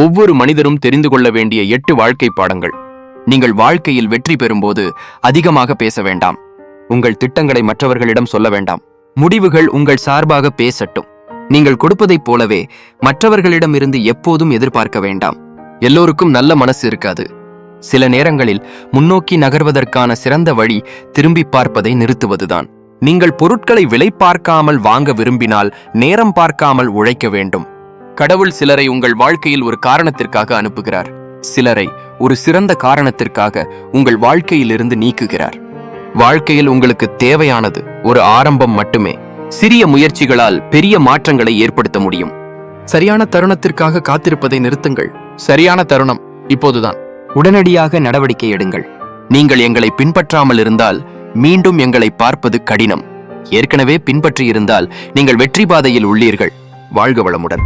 ஒவ்வொரு மனிதரும் தெரிந்து கொள்ள வேண்டிய 8 வாழ்க்கை பாடங்கள். நீங்கள் வாழ்க்கையில் வெற்றி பெறும்போது அதிகமாக பேச வேண்டாம். உங்கள் திட்டங்களை மற்றவர்களிடம் சொல்ல வேண்டாம். முடிவுகள் உங்கள் சார்பாக பேசட்டும். நீங்கள் கொடுப்பதைப் போலவே மற்றவர்களிடம் இருந்து எப்போதும் எதிர்பார்க்க வேண்டாம். எல்லோருக்கும் நல்ல மனசு இருக்காது. சில நேரங்களில் முன்னோக்கி நகர்வதற்கான சிறந்த வழி திரும்பி பார்ப்பதை நிறுத்துவதுதான். நீங்கள் பொருட்களை விலை பார்க்காமல் வாங்க விரும்பினால் நேரம் பார்க்காமல் உழைக்க வேண்டும். கடவுள் சிலரை உங்கள் வாழ்க்கையில் ஒரு காரணத்திற்காக அனுப்புகிறார். சிலரை ஒரு சிறந்த காரணத்திற்காக உங்கள் வாழ்க்கையிலிருந்து நீக்குகிறார். வாழ்க்கையில் உங்களுக்கு தேவையானது ஒரு ஆரம்பம் மட்டுமே. சிறிய முயற்சிகளால் பெரிய மாற்றங்களை ஏற்படுத்த முடியும். சரியான தருணத்திற்காக காத்திருப்பதை நிறுத்துங்கள். சரியான தருணம் இப்போதுதான். உடனடியாக நடவடிக்கை எடுங்கள். நீங்கள் எங்களை பின்பற்றாமல் இருந்தால் மீண்டும் எங்களை பார்ப்பது கடினம். ஏற்கனவே பின்பற்றி இருந்தால் நீங்கள் வெற்றி பாதையில் உள்ளீர்கள். வாழ்க வளமுடன்.